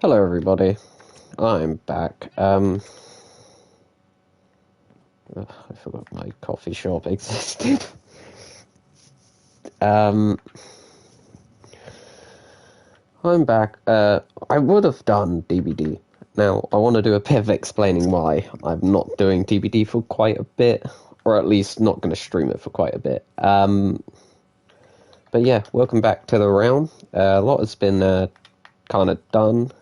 Hello, everybody. I'm back. I forgot my coffee shop existed. um, I'm back. I would have done DBD. Now, I want to do a bit of explaining why I'm not doing DBD for quite a bit, or at least not going to stream it for quite a bit. But yeah, welcome back to the realm. A lot has been kind of done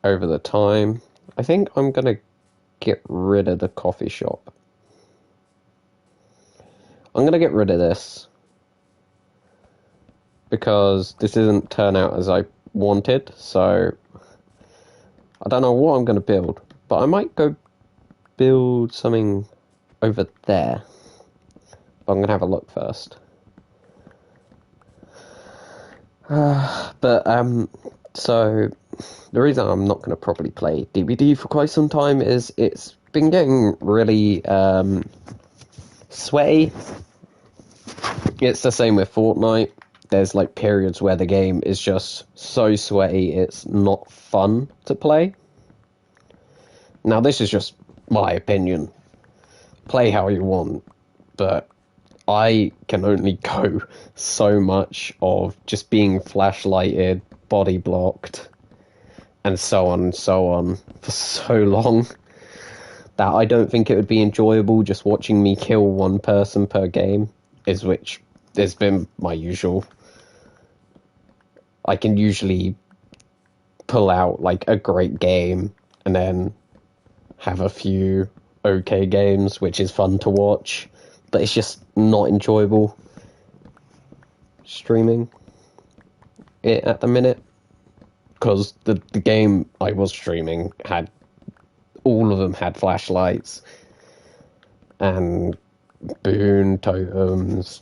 over the time. I think I'm going to get rid of the coffee shop. I'm going to get rid of this because this didn't turn out as I wanted, so I don't know what I'm going to build, but I might go build something over there. But I'm going to have a look first. So the reason I'm not going to properly play DBD for quite some time is it's been getting really sweaty. It's the same with Fortnite. There's like periods where the game is just so sweaty it's not fun to play. Now this is just my opinion. Play how you want, but I can only go so much of just being flashlighted, body blocked, and so on for so long that I don't think it would be enjoyable just watching me kill one person per game, which has been my usual. I can usually pull out like a great game and then have a few okay games, which is fun to watch, but it's just not enjoyable streaming it at the minute because the game I was streaming had all of them had flashlights and boon totems,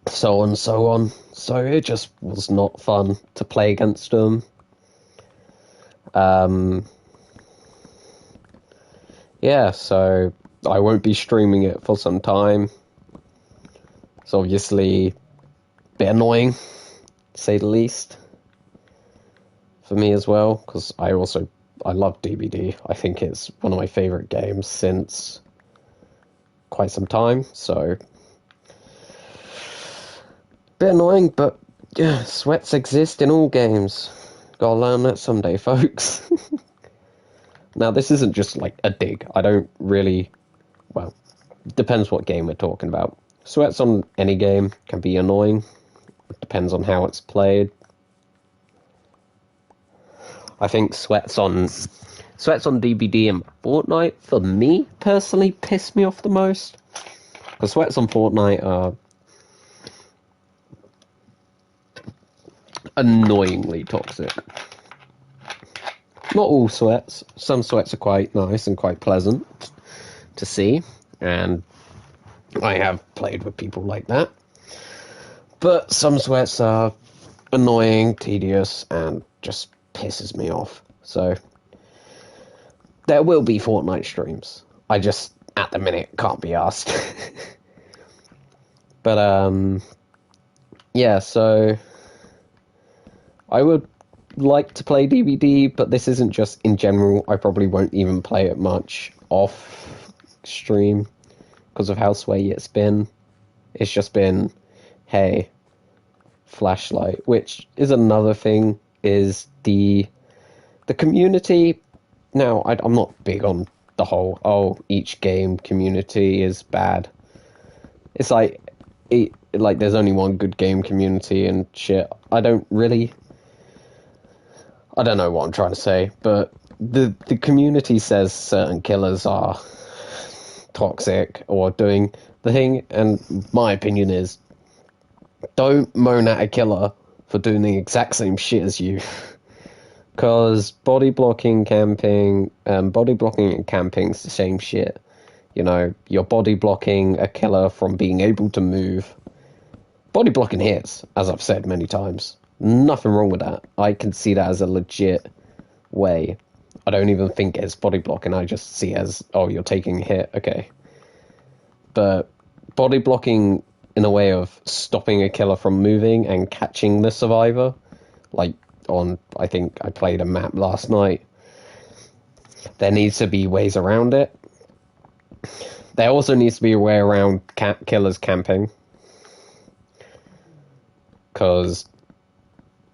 so on, so on. So it just was not fun to play against them. Yeah, so I won't be streaming it for some time. It's obviously a bit annoying, to say the least, for me as well, because I love DBD. I think it's one of my favourite games since quite some time, so bit annoying, but yeah, sweats exist in all games. Gotta learn that someday, folks. Now, this isn't just like a dig. I don't really, well, depends what game we're talking about. Sweats on any game can be annoying. It depends on how it's played. I think sweats on DBD and Fortnite, for me, personally, piss me off the most. The sweats on Fortnite are annoyingly toxic. Not all sweats. Some sweats are quite nice and quite pleasant to see, and I have played with people like that. But some sweats are annoying, tedious, and just pisses me off. So there will be Fortnite streams. I just, at the minute, can't be asked. But, yeah, so I would like to play DBD, but this isn't just in general. I probably won't even play it much off stream because of how sway it's been. It's just been, hey, flashlight, which is another thing, is the community. Now, I'm not big on the whole, each game community is bad. It's like, there's only one good game community and shit. I don't know what I'm trying to say, but the community says certain killers are toxic or doing the thing, and my opinion is, don't moan at a killer for doing the exact same shit as you. Because body blocking and camping is the same shit. You know, you're body blocking a killer from being able to move. Body blocking hits, as I've said many times. Nothing wrong with that. I can see that as a legit way. I don't even think it's body blocking. I just see it as, oh, you're taking a hit. Okay. But body blocking in a way of stopping a killer from moving and catching the survivor, like on, I think I played a map last night. There needs to be ways around it. There also needs to be a way around killers camping. Because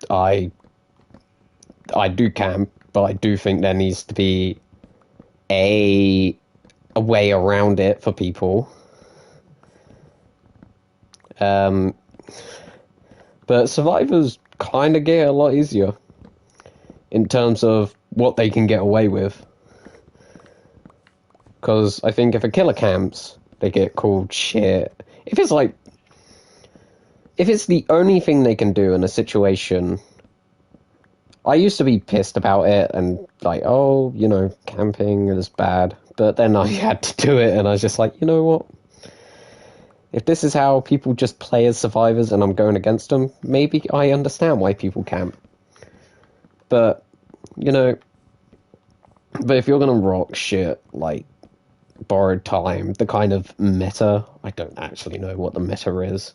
I do camp, but I do think there needs to be a way around it for people. But survivors kind of get a lot easier in terms of what they can get away with. Because I think if a killer camps, they get called shit. If it's the only thing they can do in a situation, I used to be pissed about it and like, oh, camping is bad. But then I had to do it and I was just like, you know what? If this is how people just play as survivors and I'm going against them, maybe I understand why people camp. But, but if you're going to rock shit like Borrowed Time, the kind of meta, I don't actually know what the meta is,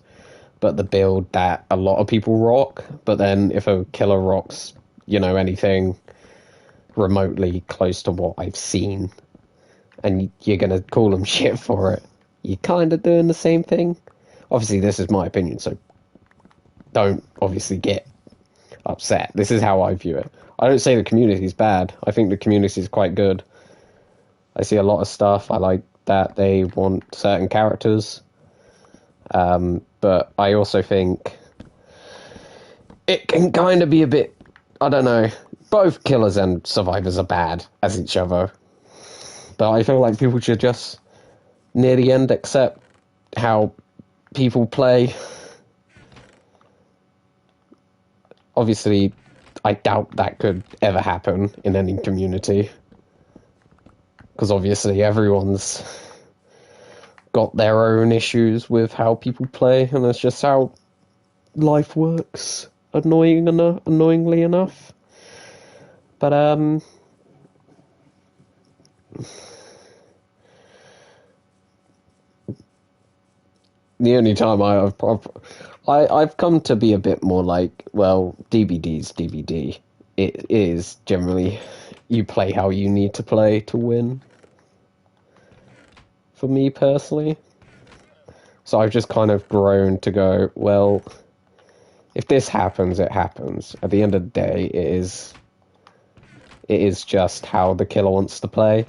but the build that a lot of people rock, but then if a killer rocks, anything remotely close to what I've seen, and you're going to call them shit for it, you're kind of doing the same thing. Obviously, this is my opinion, so don't obviously get upset. This is how I view it. I don't say the community is bad. I think the community is quite good. I see a lot of stuff. I like that they want certain characters. But I also think it can kind of be a bit, I don't know, both killers and survivors are bad as each other. But I feel like people should just, near the end, accept how people play. Obviously, I doubt that could ever happen in any community. Because obviously everyone's got their own issues with how people play, and that's just how life works, annoyingly enough. But, the only time I've come to be a bit more like, well, DBD's DBD. It is generally you play how you need to play to win. For me personally. So I've just kind of grown to go, well, if this happens, it happens. At the end of the day, it is just how the killer wants to play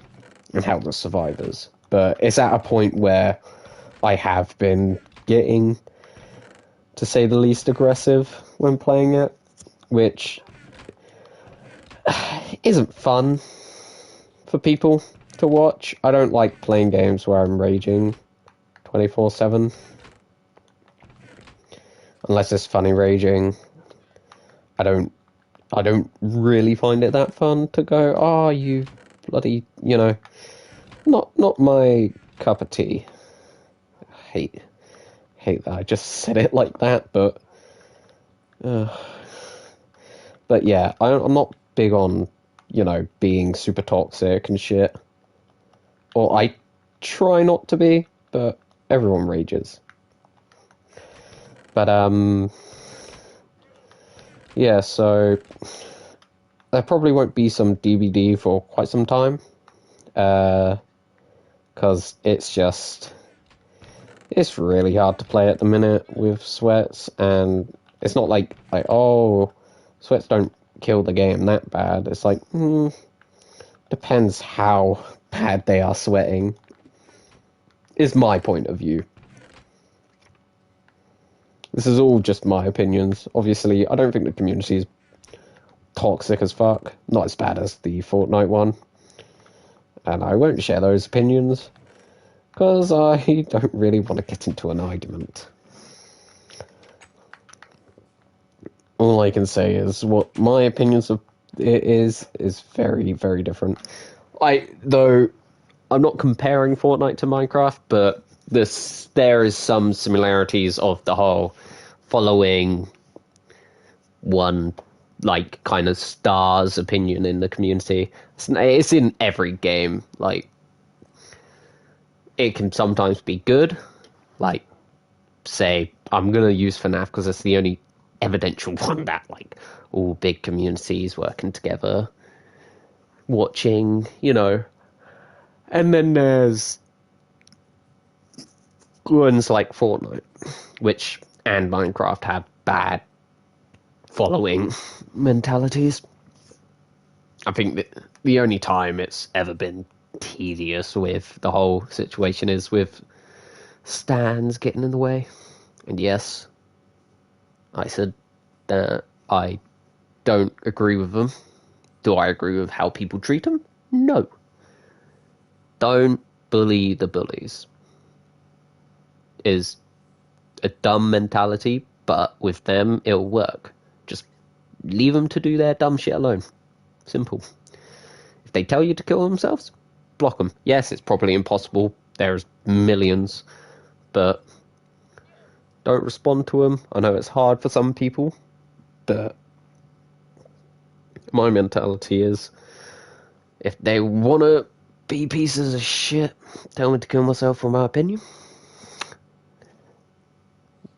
and how the survivors. But it's at a point where I have been getting, to say the least, aggressive when playing it, which isn't fun for people to watch. I don't like playing games where I'm raging 24/7. Unless it's funny raging. I don't really find it that fun to go, oh, you bloody, not my cup of tea. I hate that I just said it like that, but yeah, I'm not big on, being super toxic and shit. Or I try not to be, but everyone rages. But, yeah, so there probably won't be some DBD for quite some time. Because it's really hard to play at the minute with sweats, and it's not like, oh, sweats don't kill the game that bad. It's like, depends how bad they are sweating, is my point of view. This is all just my opinions. Obviously, I don't think the community is toxic as fuck. Not as bad as the Fortnite one. And I won't share those opinions, because I don't really want to get into an argument. All I can say is what my opinions of it is very, very different. Though I'm not comparing Fortnite to Minecraft, but there is some similarities of the whole following one, like, kind of star's opinion in the community. It's in every game. Like, it can sometimes be good. Like, say, I'm going to use FNAF because it's the only evidential one that like all big communities working together, watching, and then there's ones like Fortnite, which and Minecraft have bad following mentalities. I think that the only time it's ever been tedious with the whole situation is with stands getting in the way. And yes, I said that I don't agree with them. Do I agree with how people treat them? No. Don't bully the bullies. Is a dumb mentality, but with them it'll work. Just leave them to do their dumb shit alone. Simple. If they tell you to kill themselves, block them. Yes, it's probably impossible. There's millions, but don't respond to them. I know it's hard for some people, but my mentality is if they want to be pieces of shit, tell me to kill myself for my opinion,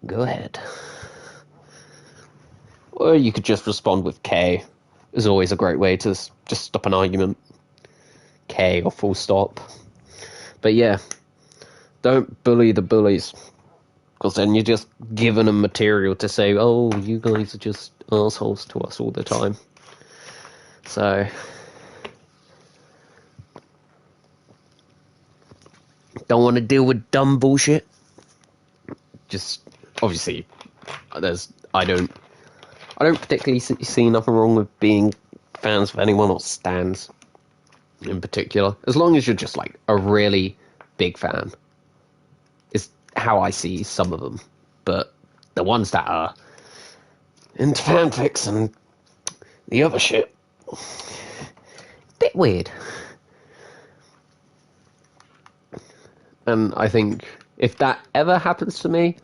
go ahead. Or you could just respond with K. Is always a great way to just stop an argument. K or full stop. But yeah, don't bully the bullies. Because then you're just giving them material to say, oh, you guys are just assholes to us all the time. So, don't want to deal with dumb bullshit. Just, obviously, I don't particularly see nothing wrong with being fans of anyone or stans in particular. As long as you're just like a really big fan. Is how I see some of them. But the ones that are into fanfics and the other shit, bit weird. And I think if that ever happens to me,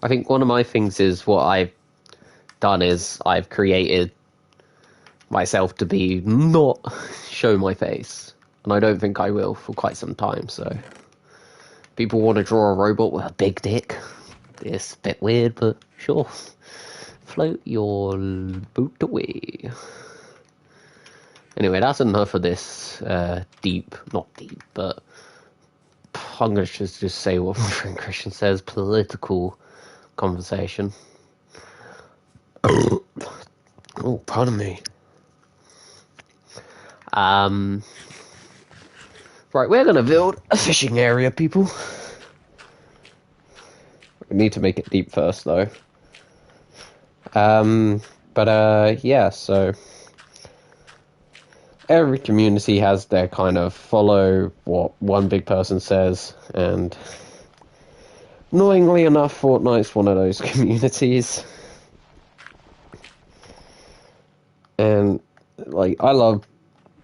I think one of my things is what I've done is I've created myself to be not show my face. And I don't think I will for quite some time, so people want to draw a robot with a big dick. It's a bit weird, but sure. Float your boot away. Anyway, that's enough of this not deep, but I'm going to just say what my friend Christian says, political conversation. Oh, pardon me. Right, we're going to build a fishing area, people. We need to make it deep first, though. Yeah, so every community has their kind of follow what one big person says, and annoyingly enough, Fortnite's one of those communities. And, like, I love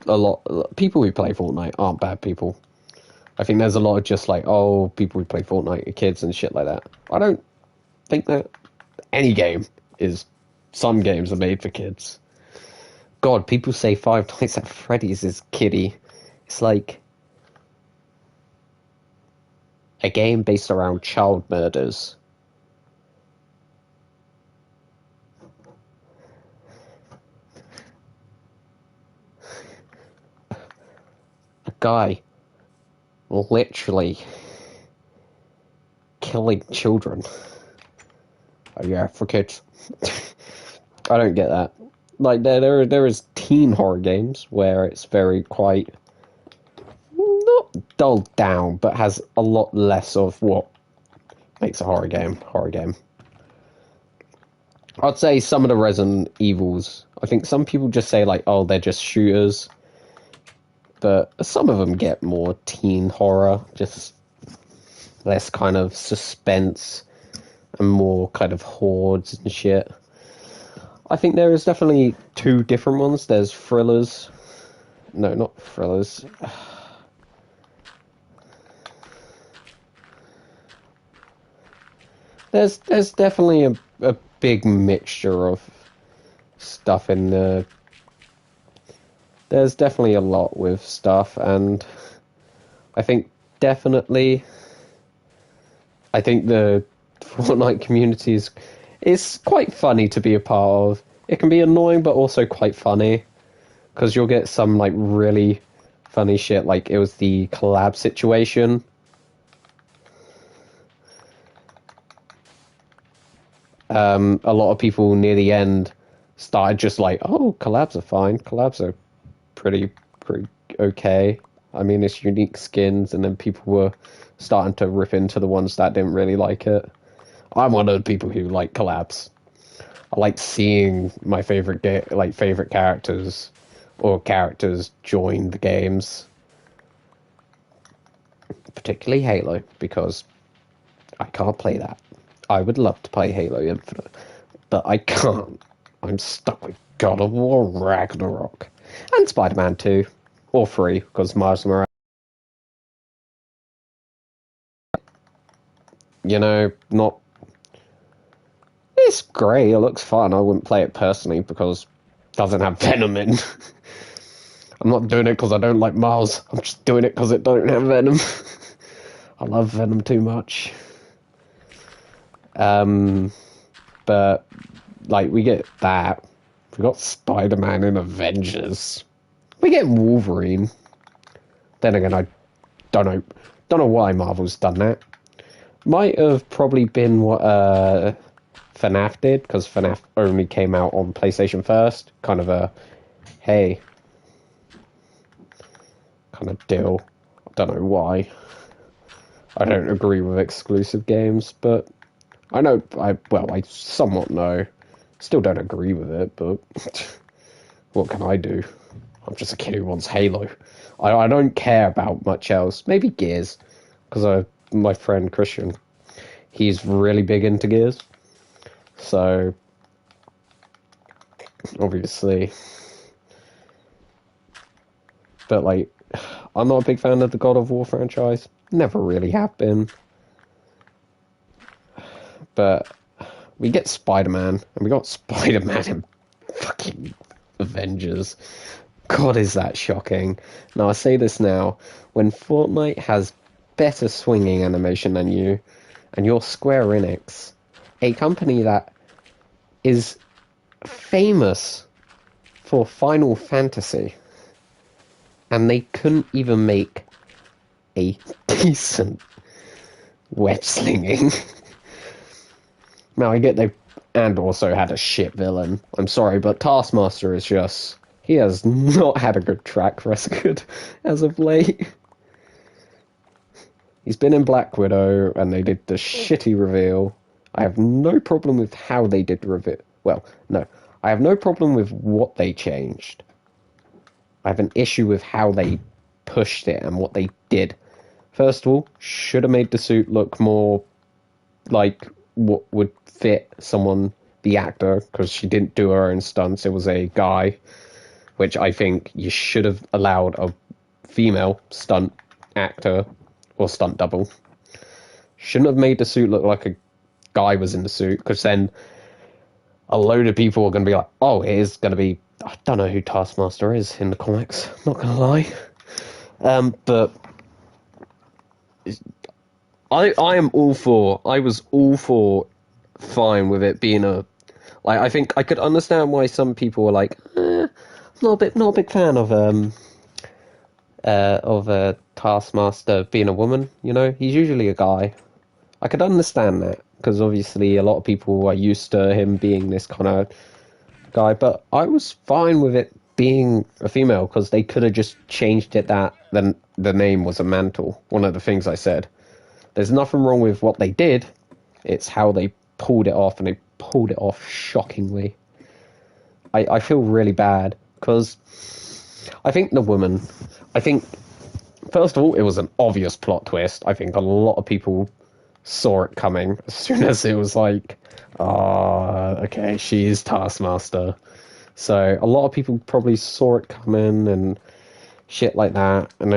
a lot. People who play Fortnite aren't bad people. I think there's a lot of just like, oh, people who play Fortnite are kids and shit like that. I don't think that any game is. Some games are made for kids. God, people say Five Nights at Freddy's is kiddie. It's like a game based around child murders. A guy literally killing children. Oh yeah, for kids. I don't get that. Like there is teen horror games where it's very quite not dulled down, but has a lot less of what makes a horror game. I'd say some of the Resident Evils. I think some people just say like, oh, they're just shooters, but some of them get more teen horror, just less kind of suspense and more kind of hordes and shit. I think there is definitely two different ones. There's thrillers. No, not thrillers. There's definitely a big mixture of stuff in the... There's definitely a lot with stuff, and I think definitely... I think the Fortnite community is It's quite funny to be a part of. It can be annoying, but also quite funny. Because you'll get some, like, really funny shit. Like, it was the collab situation. A lot of people near the end started just like, oh, collabs are fine. Collabs are pretty okay. I mean, it's unique skins, and then people were starting to rip into the ones that didn't really like it. I'm one of the people who like collabs. I like seeing my favorite favorite characters or characters join the games, particularly Halo, because I can't play that. I would love to play Halo Infinite, but I can't. I'm stuck with God of War Ragnarok and Spider-Man 2, or 3, because Miles Morales. Not. It's great. It looks fun. I wouldn't play it personally because it doesn't have Venom in. I'm not doing it because I don't like Miles. I'm just doing it because it don't have Venom. I love Venom too much. But like we get that. We got Spider-Man in Avengers. We get Wolverine. Then again, I don't know why Marvel's done that. Might have probably been what FNAF did, because FNAF only came out on PlayStation first. Kind of a hey kind of deal. I don't know why. I don't agree with exclusive games, but I know I somewhat know. Still don't agree with it, but what can I do? I'm just a kid who wants Halo. I don't care about much else. Maybe Gears, because my friend Christian, he's really big into Gears. So, obviously. But, like, I'm not a big fan of the God of War franchise. Never really have been. But we get Spider-Man, and we got Spider-Man in fucking Avengers. God, is that shocking. Now, I say this now. When Fortnite has better swinging animation than you, and you're Square Enix, a company that is famous for Final Fantasy, and they couldn't even make a decent web slinging. Now, I get and also had a shit villain. I'm sorry, but Taskmaster is just... He has not had a good track record as of late. He's been in Black Widow, and they did the shitty reveal. I have no problem with how they did the reveal. Well, no. I have no problem with what they changed. I have an issue with how they pushed it and what they did. First of all, should have made the suit look more like what would fit someone, the actor, because she didn't do her own stunts. It was a guy, which I think you should have allowed a female stunt actor or stunt double. Shouldn't have made the suit look like a guy was in the suit, because then a load of people are going to be like, oh, it is going to be... I don't know who Taskmaster is in the comics, not going to lie. But I am all for... I was all for fine with it being a... Like, I think I could understand why some people were like, not a big fan of a Taskmaster being a woman, you know? He's usually a guy. I could understand that, because obviously a lot of people are used to him being this kind of guy, but I was fine with it being a female, because they could have just changed it that then the name was a mantle. One of the things I said. There's nothing wrong with what they did, it's how they pulled it off, and they pulled it off shockingly. I feel really bad, because I think first of all, it was an obvious plot twist. I think a lot of people saw it coming as soon as it was like, okay, she is Taskmaster. So a lot of people probably saw it coming and shit like that, and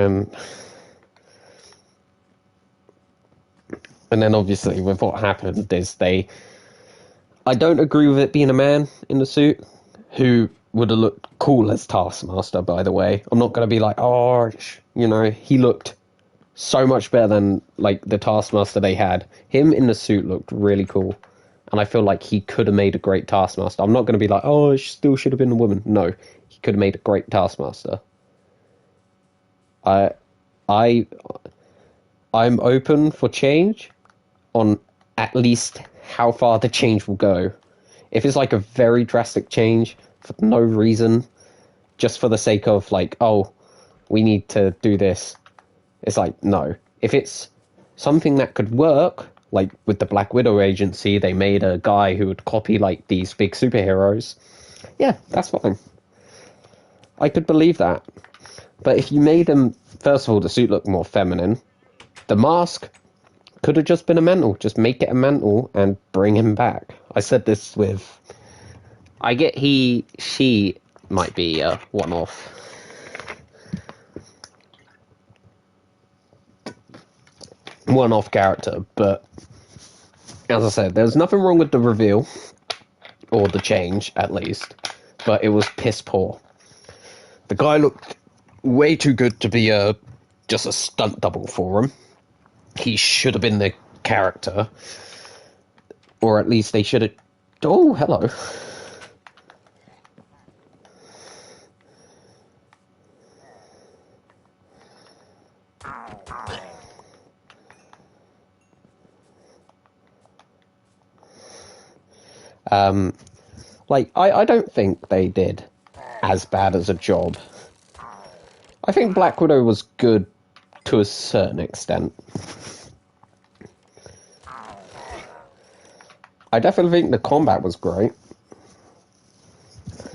then obviously with what happened is I don't agree with it being a man in the suit, who would have looked cool as Taskmaster, by the way. I'm not going to be like, he looked so much better than, like, the Taskmaster they had. Him in the suit looked really cool. and I feel like he could have made a great Taskmaster. I'm not going to be like, oh, it still should have been a woman. No, he could have made a great Taskmaster. I, I, I'm open for change on at least how far the change will go. If it's like a very drastic change for no reason, just for the sake of like, oh, we need to do this, it's like, no. If it's something that could work, like with the Black Widow agency, they made a guy who would copy like these big superheroes. Yeah, that's fine. I could believe that. But if you made him, first of all, the suit look more feminine, the mask could have just been a mantle. Just make it a mantle and bring him back. I said this with... I get she might be a one-off. One-off character, but as I said, there's nothing wrong with the reveal, or the change, at least, but it was piss poor. The guy looked way too good to be just a stunt double for him. He should have been the character, or at least they should have... Oh, hello. I don't think they did as bad as a job. I think Black Widow was good to a certain extent. I definitely think the combat was great.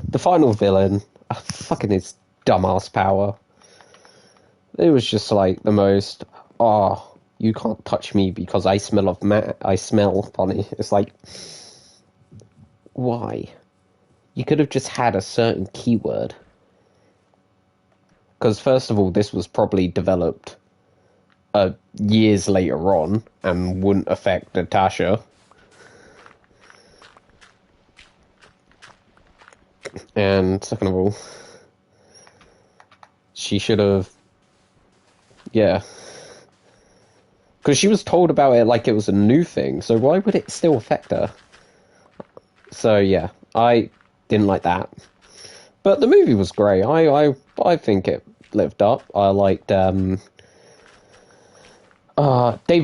The final villain, fucking his dumbass power. It was just like the most, you can't touch me because I smell I smell funny. It's like, why? You could have just had a certain keyword. Because first of all, this was probably developed years later on and wouldn't affect Natasha. And second of all, she should have... Yeah. Because she was told about it like it was a new thing, so why would it still affect her? So yeah, I didn't like that. But the movie was great. I think it lived up. I liked David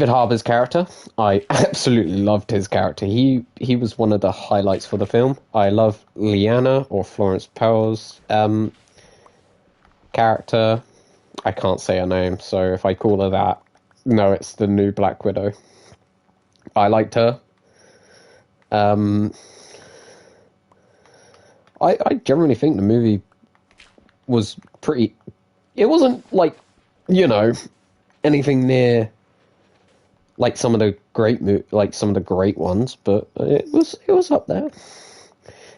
Harbour's character. I absolutely loved his character. He was one of the highlights for the film. I love Lyanna, or Florence Pugh's character. I can't say her name, so if I call her that, no, it's the new Black Widow. I liked her. I generally think the movie was pretty... It wasn't, like, anything near, like, some of the great ones, but it was up there.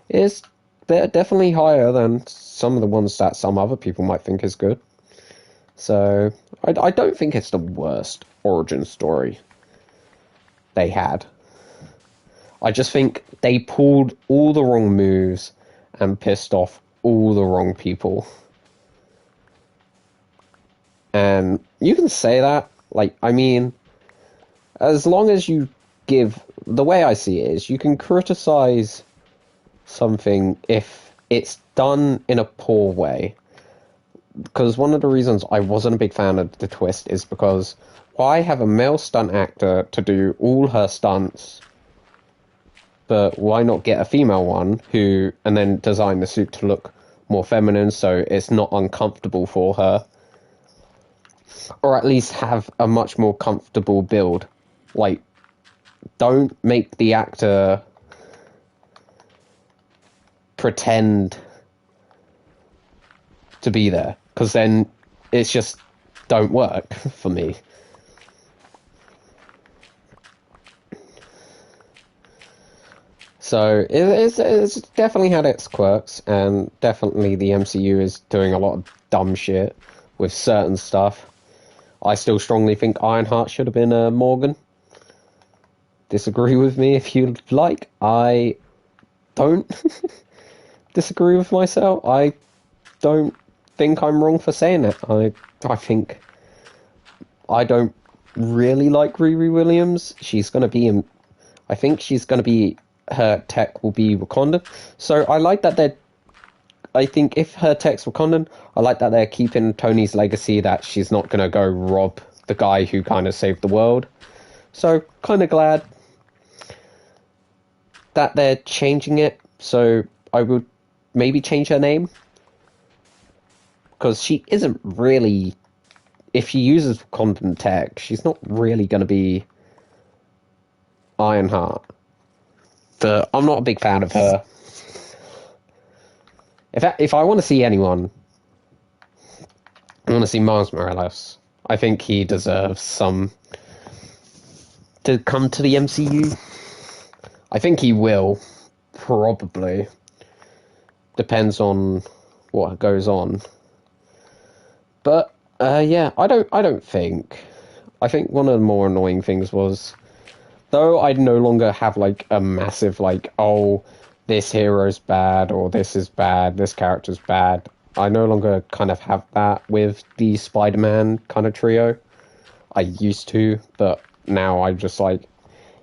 It's definitely higher than some of the ones that some other people might think is good. So, I don't think it's the worst origin story they had. I just think they pulled all the wrong moves and pissed off all the wrong people. And you can say that, as long as you give... The way I see it is, you can criticize something if it's done in a poor way. Because one of the reasons I wasn't a big fan of the twist is because why have a male stunt actor to do all her stunts, but why not get a female one and then design the suit to look more feminine so it's not uncomfortable for her? Or at least have a much more comfortable build. Like, don't make the actor pretend to be there, because then it's just don't work for me. So it's definitely had its quirks, and definitely the MCU is doing a lot of dumb shit with certain stuff. I still strongly think Ironheart should have been Morgan. Disagree with me if you'd like. I don't disagree with myself. I don't think I'm wrong for saying it. I think I don't really like Riri Williams. She's going to be in... I think she's going to be her tech will be Wakandan. So I like that they're. I think if her tech's Wakandan, I like that they're keeping Tony's legacy, that she's not going to go rob the guy who kind of saved the world. So kind of glad that they're changing it. So I would maybe change her name, because she isn't really. If she uses Wakandan tech, she's not really going to be Ironheart. But I'm not a big fan of her. If I want to see anyone, I want to see Miles Morales. I think he deserves some to come to the MCU. I think he will, probably. Depends on what goes on. But yeah, I don't think. I think one of the more annoying things was, though I no longer have like a massive like, oh, this hero's bad or this is bad, this character's bad. I no longer kind of have that with the Spider-Man kind of trio. I used to, but now I'm just like,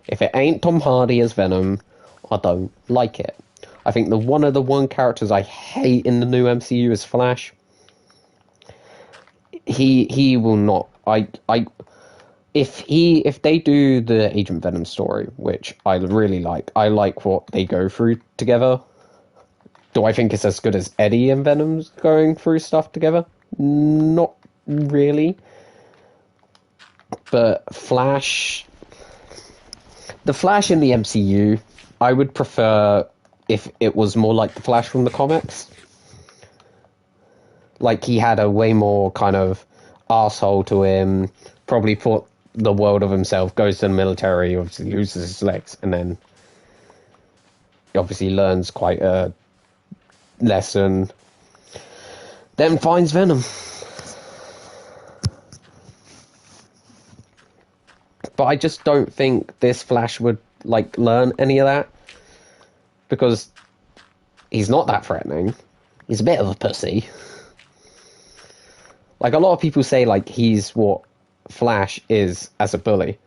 if it ain't Tom Hardy as Venom, I don't like it. I think one of the characters I hate in the new MCU is Flash. He will not. If they do the Agent Venom story, which I really like, I like what they go through together. Do I think it's as good as Eddie and Venom's going through stuff together? Not really. But the Flash in the MCU, I would prefer if it was more like the Flash from the comics. Like, he had a way more kind of arsehole to him, probably put the world of himself, goes to the military, obviously loses his legs, and then he obviously learns quite a lesson, then finds Venom. But I just don't think this Flash would like learn any of that, because he's not that threatening. He's a bit of a pussy. Like, a lot of people say like he's what Flash is as a bully.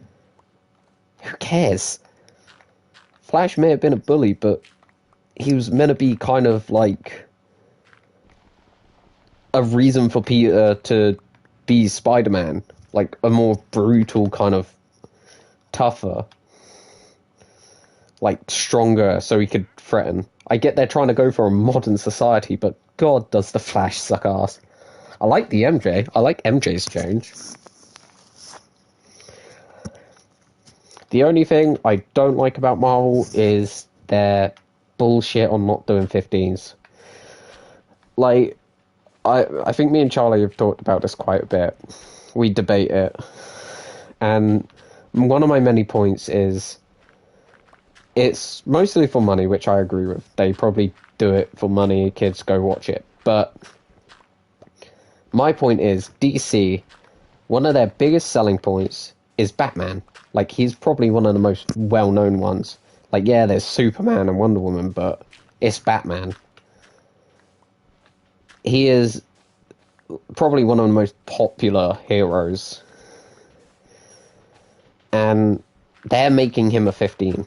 Who cares? Flash may have been a bully, but he was meant to be kind of like a reason for Peter to be Spider-Man, like a more brutal kind of tougher, like stronger, so he could threaten. I get they're trying to go for a modern society, but God, does the Flash suck ass. I like the MJ. I like MJ's change. The only thing I don't like about Marvel is their bullshit on not doing 15s. Like, I think me and Charlie have talked about this quite a bit. We debate it. And one of my many points is it's mostly for money, which I agree with. They probably do it for money. Kids go watch it. But my point is, DC, one of their biggest selling points is Batman. Like, he's probably one of the most well-known ones. Like, yeah, there's Superman and Wonder Woman, but it's Batman. He is probably one of the most popular heroes. And they're making him a 15.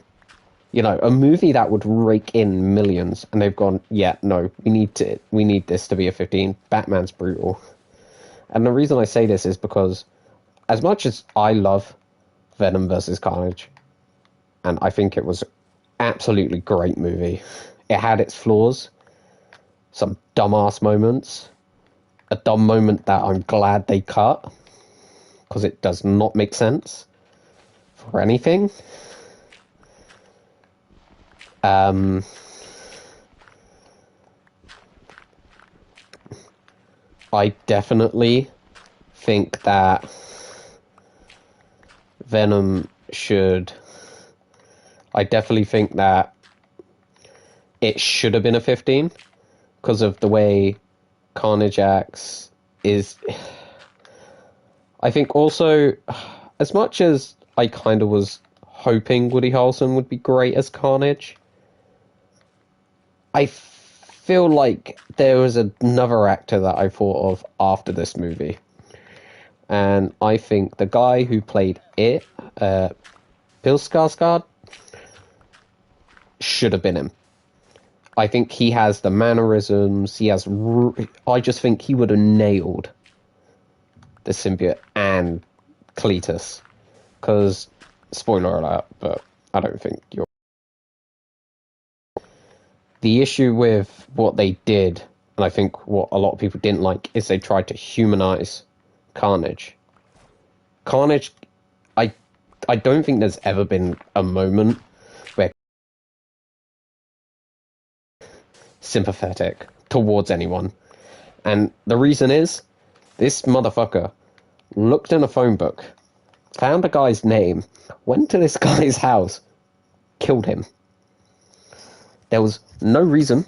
You know, a movie that would rake in millions, and they've gone, yeah, no, we need this to be a 15. Batman's brutal. And the reason I say this is because, as much as I love Venom vs. Carnage, and I think it was an absolutely great movie, it had its flaws, some dumbass moments, a dumb moment that I'm glad they cut, because it does not make sense for anything. I definitely think that Venom should... I definitely think that it should have been a 15, because of the way Carnage acts is... I think also, as much as I kind of was hoping Woody Harrelson would be great as Carnage, I feel like there was another actor that I thought of after this movie. And I think the guy who played it, Bill Skarsgård, should have been him. I think he has the mannerisms. I just think he would have nailed the symbiote and Cletus. Because, spoiler alert, but I don't think you're. The issue with what they did, and I think what a lot of people didn't like, is they tried to humanize Carnage. Carnage, I, I don't think there's ever been a moment where sympathetic towards anyone. And the reason is, this motherfucker looked in a phone book, found a guy's name, went to this guy's house, killed him. There was no reason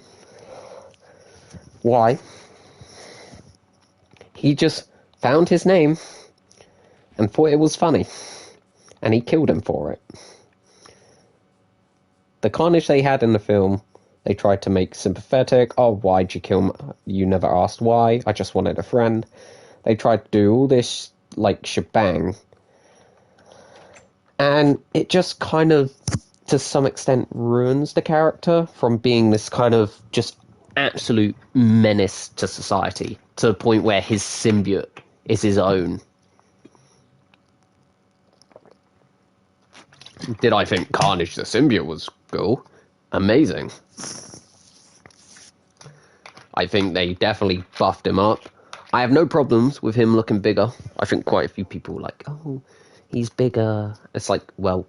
why. He just found his name and thought it was funny, and he killed him for it. The Carnage they had in the film, they tried to make sympathetic. Oh, why'd you kill me? You never asked why. I just wanted a friend. They tried to do all this, like, shebang. And it just kind of, to some extent, ruins the character from being this kind of just absolute menace to society, to the point where his symbiote is his own. Did I think Carnage the symbiote was cool? Amazing. I think they definitely buffed him up. I have no problems with him looking bigger. I think quite a few people were like, oh, he's bigger. It's like, well,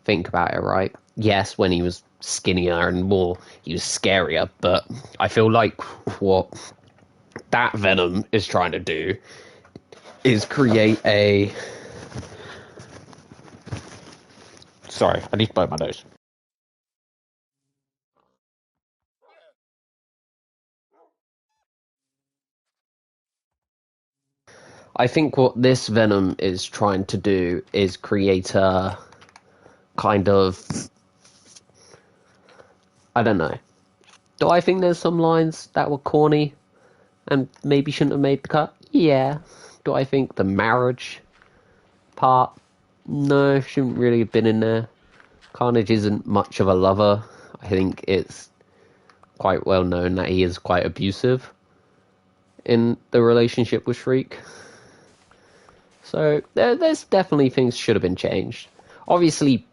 think about it, right? Yes, when he was skinnier and more, he was scarier, but I feel like what that Venom is trying to do is create a... Sorry, I need to blow my nose. I think what this Venom is trying to do is create a kind of... I don't know. Do I think there's some lines that were corny and maybe shouldn't have made the cut? Yeah. Do I think the marriage part? No, shouldn't really have been in there. Carnage isn't much of a lover. I think it's quite well known that he is quite abusive in the relationship with Shriek. So there's definitely things should have been changed. Obviously,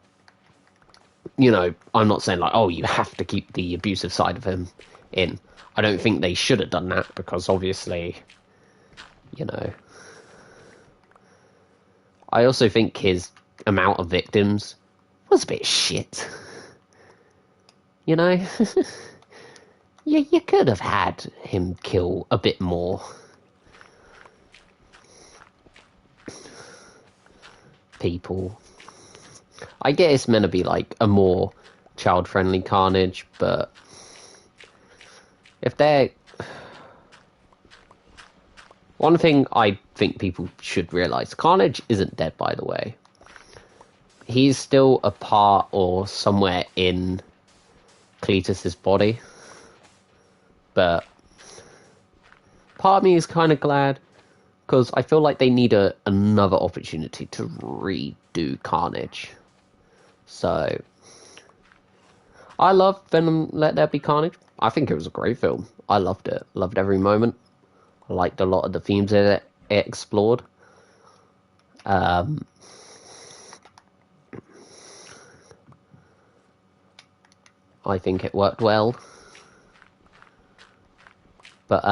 you know, I'm not saying like, oh, you have to keep the abusive side of him in. I don't think they should have done that because obviously, you know, I also think his amount of victims was a bit shit. You know, you could have had him kill a bit more people. I get it's meant to be like a more child-friendly Carnage, but if they're... One thing I think people should realise, Carnage isn't dead, by the way. He's still a part or somewhere in Cletus's body. But part of me is kind of glad, because I feel like they need another opportunity to redo Carnage. So, I love Venom Let There Be Carnage. I think it was a great film. I loved it. Loved every moment. I liked a lot of the themes that it explored. I think it worked well. But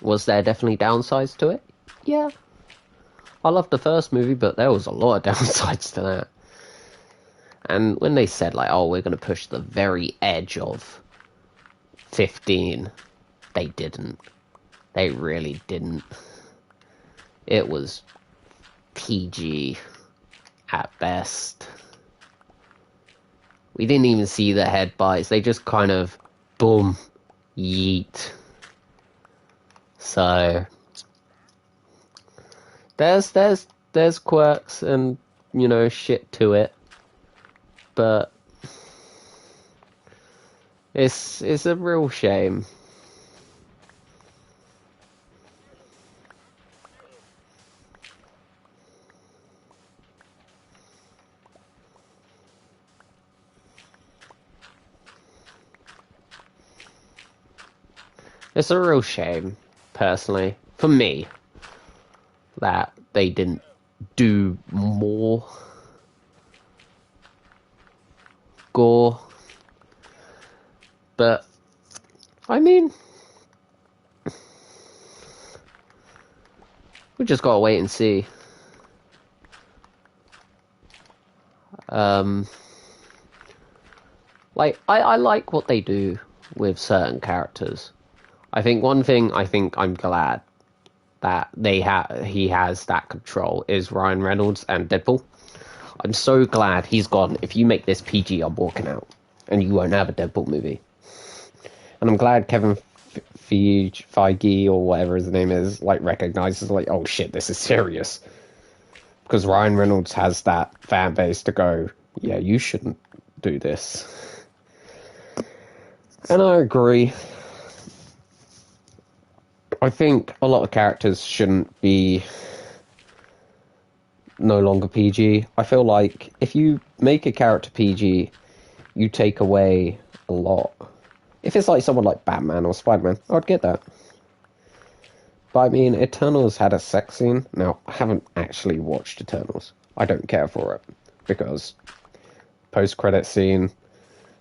was there definitely downsides to it? Yeah. I loved the first movie, but there was a lot of downsides to that. And when they said, like, oh, we're going to push the very edge of 15, they didn't. They really didn't. It was PG at best. We didn't even see the head bites. They just kind of, boom, yeet. So there's quirks and, you know, shit to it, but it's a real shame. It's a real shame, personally, for me, that they didn't do more gore. But, I mean, we just gotta wait and see. Like, I like what they do with certain characters. I think one thing I'm glad that he has that control is Ryan Reynolds and Deadpool. I'm so glad he's gone. If you make this PG, I'm walking out, and you won't have a Deadpool movie. And I'm glad Kevin Feige or whatever his name is, like, recognizes, like, oh shit, this is serious. Because Ryan Reynolds has that fan base to go, yeah, you shouldn't do this. And I agree. I think a lot of characters shouldn't be no longer PG. I feel like if you make a character PG, you take away a lot. If it's like someone like Batman or Spider-Man, I'd get that. But I mean, Eternals had a sex scene. Now, I haven't actually watched Eternals. I don't care for it. Because post-credit scene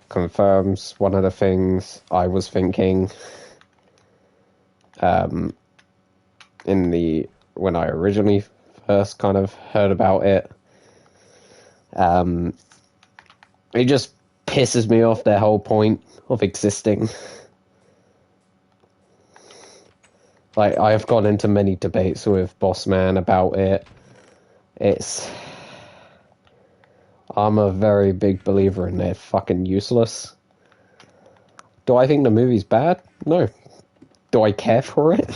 confirms one of the things I was thinking when I originally first kind of heard about it. It just pisses me off, their whole point of existing. Like, I have gone into many debates with Boss Man about it. I'm a very big believer in they're fucking useless. Do I think the movie's bad? No. Do I care for it?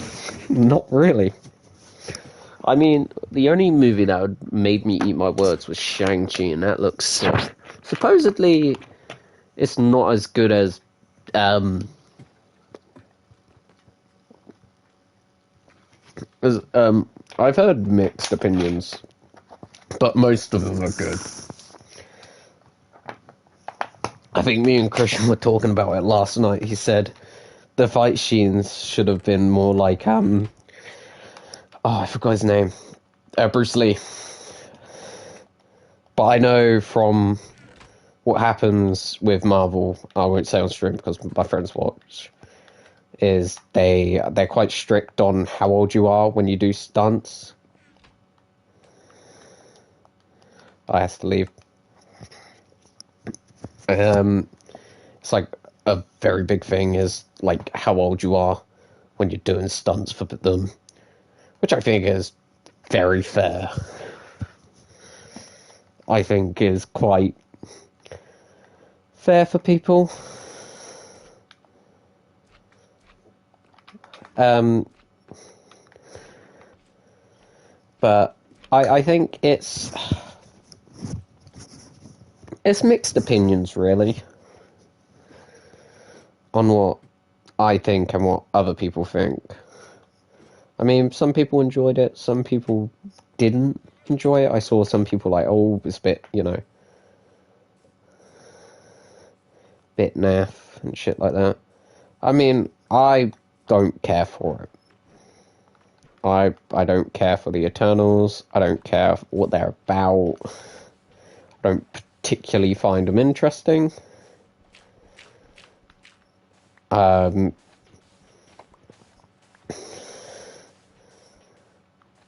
Not really. I mean, the only movie that made me eat my words was Shang-Chi, and that looks sick. Supposedly, it's not as good as, I've heard mixed opinions, but most of them are good. I think me and Christian were talking about it last night. He said the fight scenes should have been more like, I forgot his name. Bruce Lee. But I know from what happens with Marvel, I won't say on stream because my friends watch, is they're quite strict on how old you are when you do stunts. I have to leave. It's like a very big thing is like how old you are when you're doing stunts for them, which I think is very fair. I think is quite fair for people. But I think it's mixed opinions, really, on what I think and what other people think. I mean, some people enjoyed it, some people didn't enjoy it. I saw some people like, oh, it's a bit, bit naff and shit like that. I mean, I don't care for it. I don't care for the Eternals. I don't care what they're about. I don't particularly find them interesting.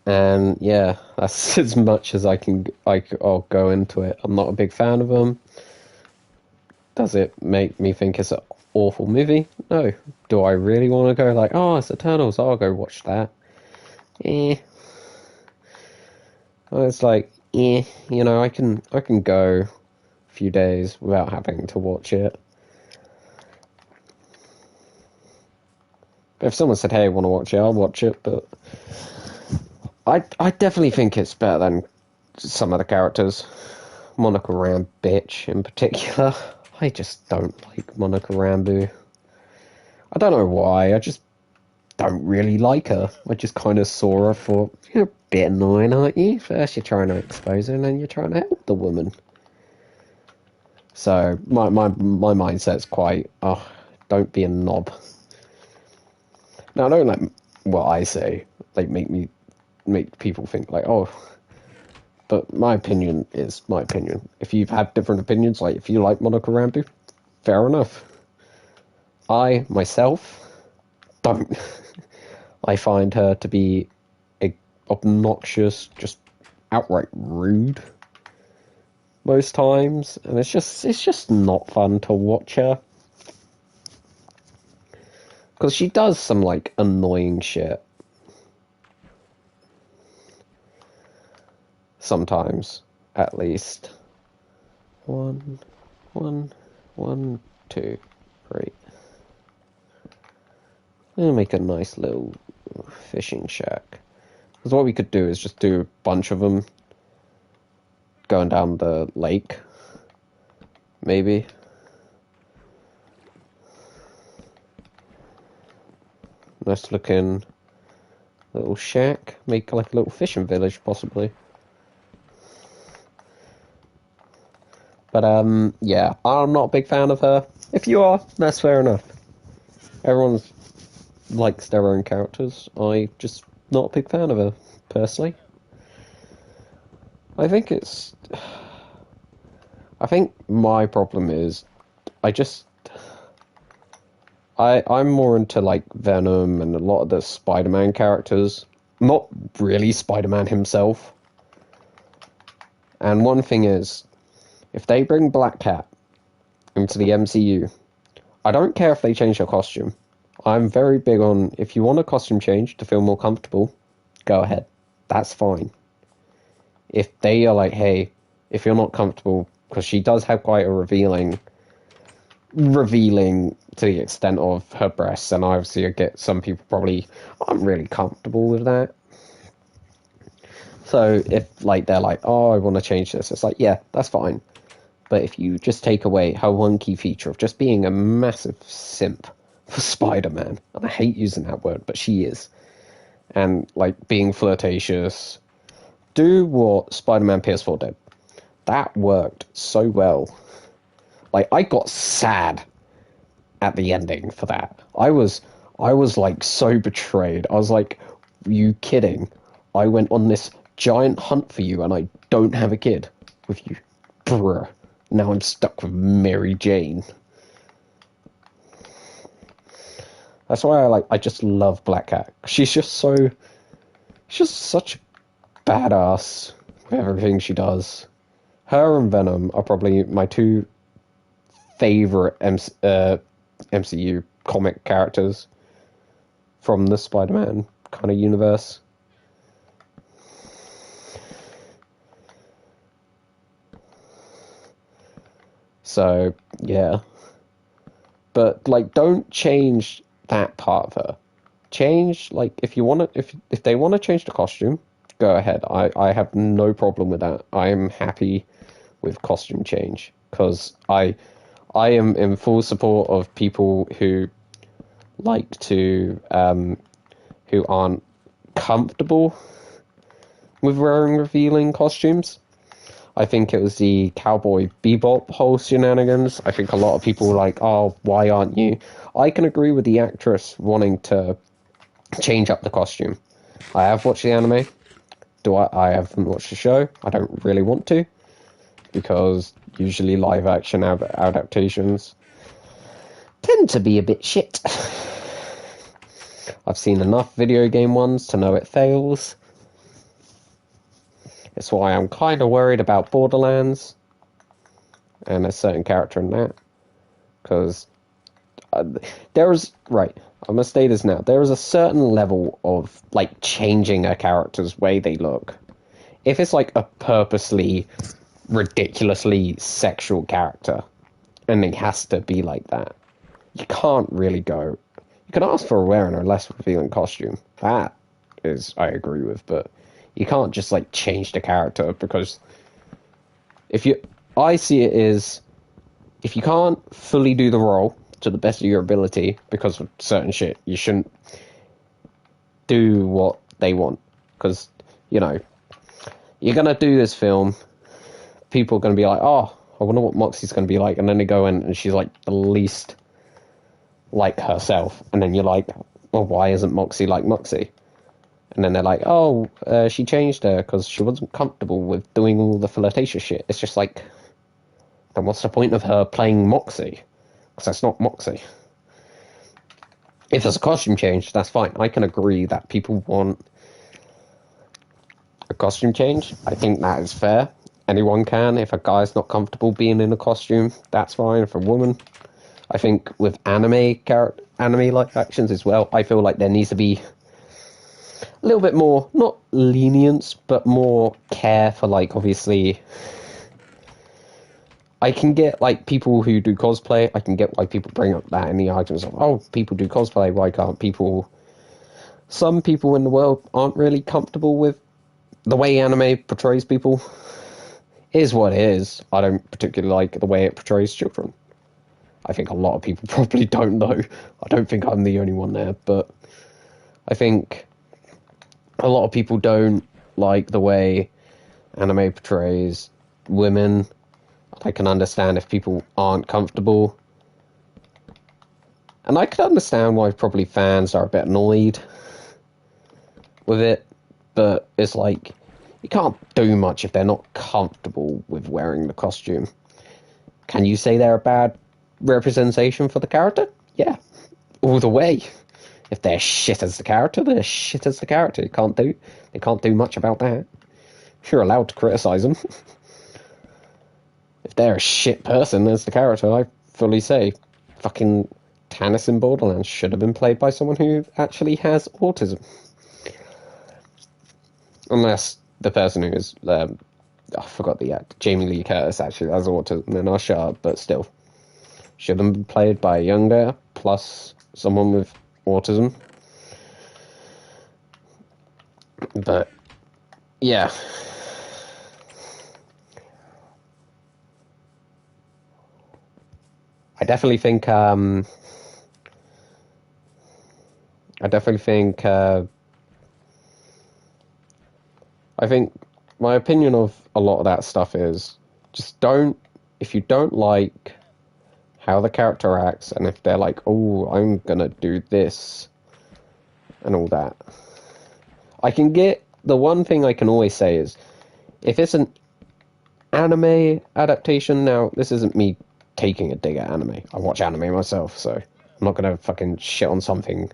And yeah, that's as much as I'll go into it. I'm not a big fan of them. Does it make me think it's an awful movie? No. Do I really want to go like, oh, it's Eternals, I'll go watch that? Well, it's like, I can go a few days without having to watch it. But if someone said, hey, I want to watch it, I'll watch it, but I definitely think it's better than some of the characters. Monica Rambeau, bitch, in particular. I just don't like Monica Rambeau. I don't know why, I just don't really like her. I just kind of saw her for, you're a bit annoying, aren't you? First you're trying to expose her, and then you're trying to help the woman. So, my mindset's quite, don't be a knob. Now, don't let what I say like make people think like, oh. But my opinion is my opinion. If you've had different opinions, like if you like Monica Rambeau, fair enough. I myself don't. I find her to be obnoxious, just outright rude most times, and it's just not fun to watch her. Because she does some, like, annoying shit. Sometimes, at least. One, 2, 3. I'm gonna make a nice little fishing shack. Because what we could do is just do a bunch of them going down the lake. Maybe. Nice looking little shack. Make like a little fishing village, possibly. But, yeah, I'm not a big fan of her. If you are, that's fair enough. Everyone likes their own characters. I just not a big fan of her, personally. I think my problem is, I'm more into, like, Venom and a lot of the Spider-Man characters. Not really Spider-Man himself. And one thing is, if they bring Black Cat into the MCU, I don't care if they change her costume. I'm very big on, if you want a costume change to feel more comfortable, go ahead. That's fine. If they are like, hey, if you're not comfortable, because she does have quite a revealing to the extent of her breasts, and obviously I get some people probably aren't really comfortable with that. So if like they're like, oh, I want to change this, it's like, yeah, that's fine. But if you just take away her one key feature of just being a massive simp for Spider-Man, and I hate using that word, but she is, and like being flirtatious, do what Spider-Man PS4 did. That worked so well. Like, I got sad at the ending for that. I was like so betrayed. I was like, you kidding? I went on this giant hunt for you and I don't have a kid with you. Bruh. Now I'm stuck with Mary Jane. That's why I just love Black Cat. She's just such a badass with everything she does. Her and Venom are probably my two favorite MCU comic characters from the Spider-Man kind of universe. So, yeah. But, like, don't change that part of her. Change, like, if they want to change the costume, go ahead. I have no problem with that. I am happy with costume change. Because I am in full support of people who like to, who aren't comfortable with wearing revealing costumes. I think it was the Cowboy Bebop whole shenanigans. I think a lot of people were like, oh, why aren't you? I can agree with the actress wanting to change up the costume. I have watched the anime. I haven't watched the show. I don't really want to, because usually live action adaptations tend to be a bit shit. I've seen enough video game ones to know it fails. It's why I'm kind of worried about Borderlands and a certain character in that. Because I'm going to say this now. There is a certain level of, like, changing a character's way they look. If it's, like, a purposely, ridiculously sexual character, and it has to be like that, you can't really go. You can ask for wearing a less revealing costume. That is, I agree with, but you can't just, like, change the character, because I see it as, if you can't fully do the role to the best of your ability because of certain shit, you shouldn't do what they want. Because, you know, you're going to do this film, people are going to be like, oh, I wonder what Moxie's going to be like, and then they go in and she's, like, the least like herself, and then you're like, well, why isn't Moxie like Moxie? And then they're like, oh, she changed her because she wasn't comfortable with doing all the flirtatious shit. It's just like, then what's the point of her playing Moxie? Because that's not Moxie. If there's a costume change, that's fine. I can agree that people want a costume change. I think that is fair. Anyone can. If a guy's not comfortable being in a costume, that's fine. For a woman, I think with anime live actions as well, I feel like there needs to be a little bit more, not lenience, but more care for, like, obviously, I can get, like, people who do cosplay, I can get why people bring up that in the arguments of, oh, people do cosplay, why can't people... Some people in the world aren't really comfortable with the way anime portrays people. It is what it is. I don't particularly like the way it portrays children. I think a lot of people probably don't know. I don't think I'm the only one there, but I think a lot of people don't like the way anime portrays women. I can understand if people aren't comfortable. And I could understand why probably fans are a bit annoyed with it, but it's like, you can't do much if they're not comfortable with wearing the costume. Can you say they're a bad representation for the character? Yeah, all the way. If they're shit as the character, they're shit as the character. They can't do much about that. You're allowed to criticize them. If they're a shit person as the character, I fully say, fucking Tannis in Borderlands should have been played by someone who actually has autism. Unless the person who is, I forgot the act, Jamie Lee Curtis actually has autism, then I'll shut up, but still. Should have been played by a younger, plus someone with autism. But, yeah. I definitely think, I think my opinion of a lot of that stuff is just if you don't like how the character acts, and if they're like, oh, I'm gonna do this and all that, I can get, the one thing I can always say is, if it's an anime adaptation, now, this isn't me taking a dig at anime. I watch anime myself, so I'm not gonna fucking shit on something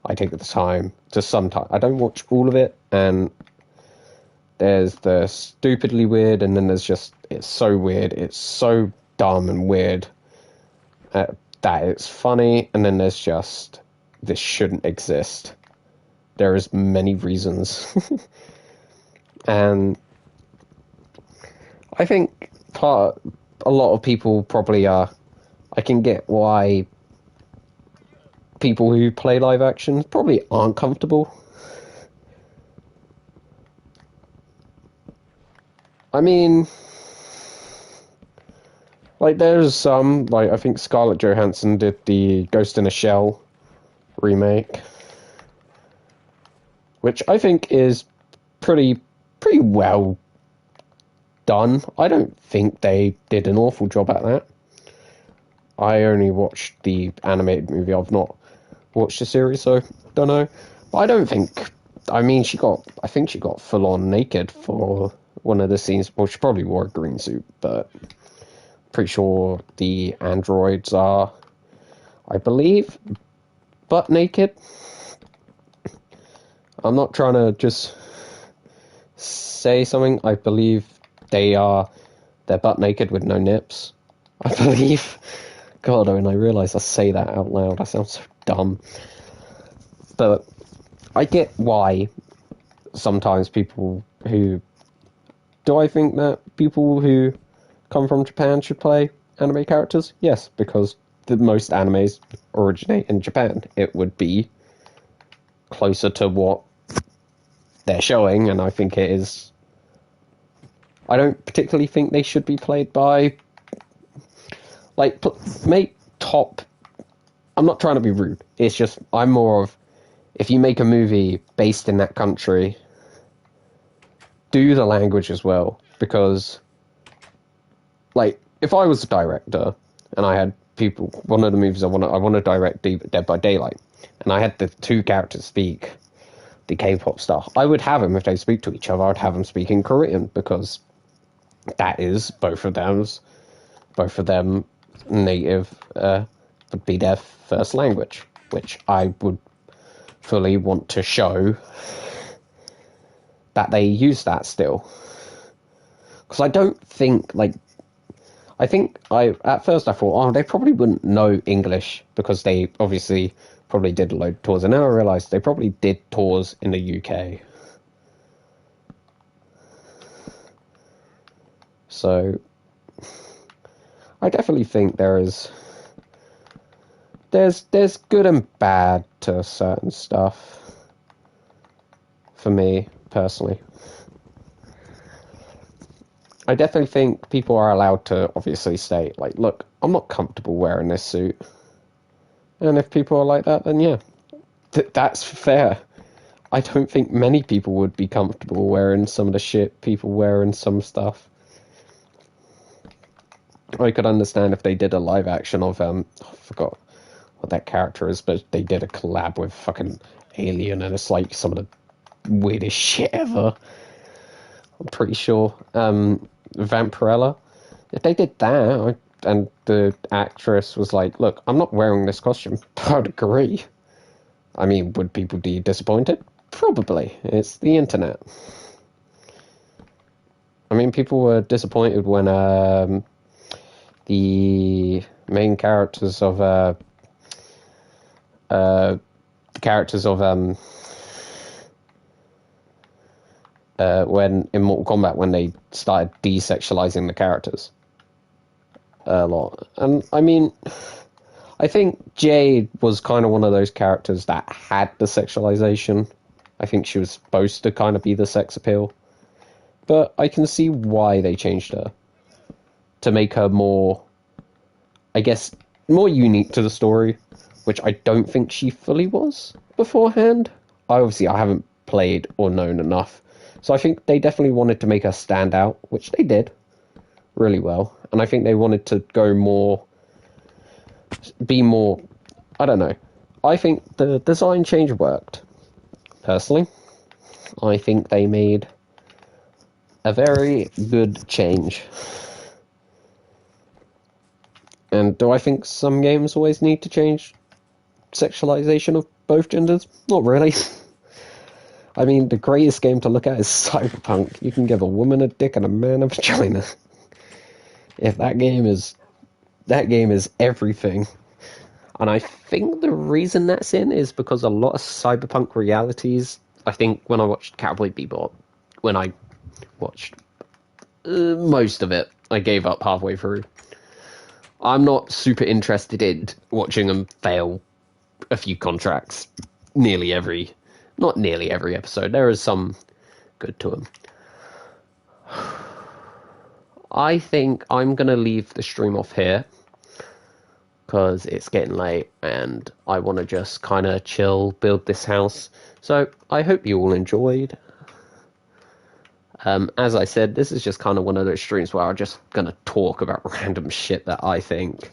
I take the time to sometimes. I don't watch all of it, and there's the stupidly weird, and then there's just, it's so weird, it's so dumb and weird that it's funny, and then there's just, this shouldn't exist. There is many reasons. And I think a lot of people probably are, I can get why people who play live action probably aren't comfortable. I mean, like, there's some, like, I think Scarlett Johansson did the Ghost in a Shell remake, which I think is pretty well done. I don't think they did an awful job at that. I only watched the animated movie. I've not watched the series, so don't know. But I don't think, I mean, I think she got full on naked for one of the scenes. Well, she probably wore a green suit, but pretty sure the androids are, I believe, butt naked. I'm not trying to just say something. I believe they're butt naked with no nips, I believe. God, when I realise I say that out loud, I sound so dumb. But I get why sometimes people who... Do I think that people who come from Japan should play anime characters? Yes, because the most animes originate in Japan. It would be closer to what they're showing, and I think it is... I don't particularly think they should be played by... Like, make top... I'm not trying to be rude. It's just, I'm more of... If you make a movie based in that country, do the language as well. Because, like, if I was a director, and I had people... One of the movies I want to direct, Dead by Daylight. and I had the two characters speak the K-pop stuff, I would have them, if they speak to each other, I'd have them speak in Korean, because that is both of them native, would be their first language, which I would fully want to show that they use that still. Because I don't think, like, at first I thought, oh, they probably wouldn't know English, because they obviously probably did a load of tours, and now I realise they probably did tours in the UK. So, I definitely think there's good and bad to certain stuff, for me, personally. I definitely think people are allowed to obviously say, like, look, I'm not comfortable wearing this suit. And if people are like that, then yeah, that's fair. I don't think many people would be comfortable wearing some of the shit people wear in some stuff. I could understand if they did a live action of, I forgot what that character is, but they did a collab with fucking Alien, and it's like some of the weirdest shit ever. I'm pretty sure. Vampirella. If they did that, and the actress was like, look, I'm not wearing this costume, I'd agree. I mean, would people be disappointed? Probably. It's the internet. I mean, people were disappointed when the main characters of when in Mortal Kombat, when they started desexualizing the characters a lot. And I mean, I think Jade was kind of one of those characters that had the sexualization. I think she was supposed to kind of be the sex appeal. But I can see why they changed her. To make her more, I guess, more unique to the story, which I don't think she fully was beforehand. I haven't played or known enough. So I think they definitely wanted to make her stand out, which they did really well. And I think they wanted to be more, I don't know. I think the design change worked, personally. I think they made a very good change. And do I think some games always need to change sexualization of both genders? Not really. I mean, the greatest game to look at is Cyberpunk. You can give a woman a dick and a man a vagina. If that game is everything. And I think the reason that's in is because a lot of Cyberpunk realities, I think when I watched Cowboy Bebop, when I watched most of it, I gave up halfway through. I'm not super interested in watching them fail a few contracts not nearly every episode. There is some good to them. I think I'm going to leave the stream off here because it's getting late and I want to just kind of chill, build this house. So I hope you all enjoyed. As I said, this is just kind of one of those streams where I'm just going to talk about random shit that I think.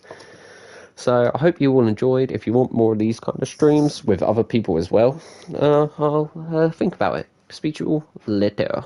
So I hope you all enjoyed. If you want more of these kind of streams with other people as well, I'll think about it. Speak to you all later.